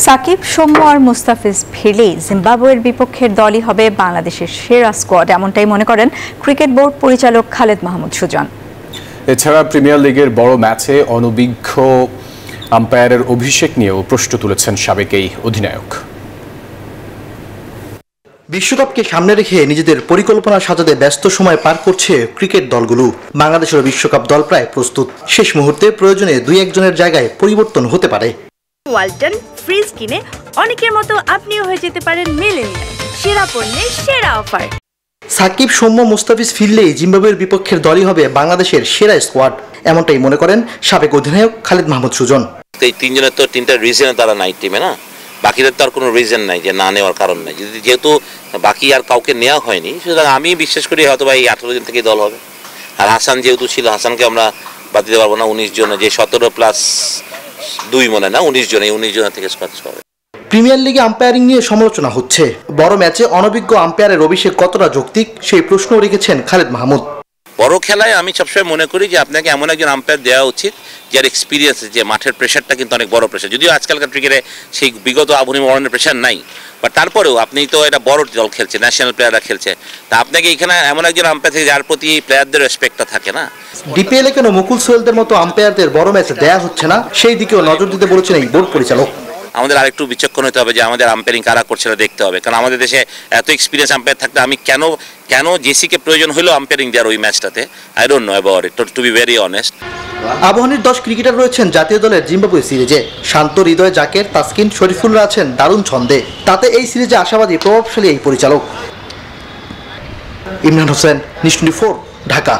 সাকিব, সৌম্য আর মুস্তাফিজ ফিরলেই জিম্বাবুয়ের বিপক্ষের দলই হবে বাংলাদেশের সেরা স্কোয়াড, এমনটাই মনে করেন ক্রিকেট বোর্ড পরিচালক খালেদ মাহমুদ সুজন। এছাড়া প্রিমিয়ার লিগের বড় ম্যাচে অনভিজ্ঞ আম্পায়ারের অভিষেক নিয়েও প্রশ্ন তুলেছেন সাবেক এই অধিনায়ক। বিশ্বকাপকে সামনে রেখে নিজেদের পরিকল্পনা সাজাতে ব্যস্ত সময় পার করছে ক্রিকেট দলগুলো। বাংলাদেশের বিশ্বকাপ দল প্রায় প্রস্তুত, শেষ মুহূর্তে প্রয়োজনে দুই একজনের জায়গায় পরিবর্তন হতে পারে। ওয়ালটন ফ্রিজ কিনে অনেকের মতো আপনিও হয়ে যেতে পারেন মিলেনিয়াল, সেরা পণ্যের সেরা অফার। সাকিব, সৌম্য, মুস্তাফিজ ফিরলেই জিম্বাবুয়ের বিপক্ষের দলই হবে বাংলাদেশের সেরা স্কোয়াড, এমনটাই মনে করেন সাবেক অধিনায়ক খালেদ মাহমুদ সুজন। এই তিনজনের তো তিনটা রিজনে তারা নাই টিমে, না বাকিদের তো আর কোনো রিজন নাই যে না নেওয়ার কারণ নাই। যেহেতু বাকি আর কাউকে নেওয়া হয়নি, সুতরাং আমি বিশ্বাস করি হয়তো বা এই 18 জন থেকে দল হবে। আর হাসান যেহেতু ছিল, হাসানকে আমরা বাদ দিতে পারবো না। 19 জন, যে 17+2 মনে না 19 জন, এই 19 জনের থেকে স্কোয়াড হবে। প্রিমিয়ার লিগে আম্পায়ারিং নিয়ে সমালোচনা হচ্ছে। বড় ম্যাচে অনভিজ্ঞ আম্পায়ারের অভিষেক কতটা যৌক্তিক, সেই প্রশ্নও রেখেছেন খালেদ মাহমুদ। বড় খেলায় আমি সবসময় মনে করি যে আপনাকে এমন একজন আম্পায়ার দেওয়া উচিত যার এক্সপিরিয়েন্স, যে মাঠের প্রেশারটা কিন্তু অনেক বড় প্রেশার। যদিও আজকালকার ক্রিকেটে সেই বিগত আবহানী মরণের প্রেশার নাই, বাট তারপরেও আপনি তো এটা বড় দল খেলছে, ন্যাশনাল প্লেয়াররা খেলছে, তা আপনাকে এখানে এমন একজন আম্পায়ার থেকে যার প্রতি প্লেয়ারদের রেসপেক্টটা থাকে না। ডিপিএলে কেন মুকুল সোহেলদের মতো আম্পায়ারদের বড় ম্যাচে দেয়া হচ্ছে না, সেই দিকেও নজর দিতে বলেছেন এই বোর্ড পরিচালক। আমাদের আরেকটু বিচক্ষণ হতে হবে যে আমাদের আম্পায়ারিং কারা করছে দেখতে হবে, কারণ আমাদের দেশে এত এক্সপিরিয়েন্স আম্পায়ার থাকতে আমি কেন জেসিকে প্রয়োজন হলো আম্পায়ারিং দেওয়ার ওই ম্যাচটাতে, I don't know about it, to be very honest. আবাহনীর 10 ক্রিকেটার রয়েছেন জাতীয় দলের জিম্বাবুয়ে সিরিজে। শান্ত, হৃদয়, জাকের, তাসকিন, শরীফুলরা আছেন দারুণ ছন্দে। তাতে এই সিরিজে আশাবাদী প্রভাবশালী এই পরিচালক। ইমরান হোসেন, নিউজ 24, ঢাকা।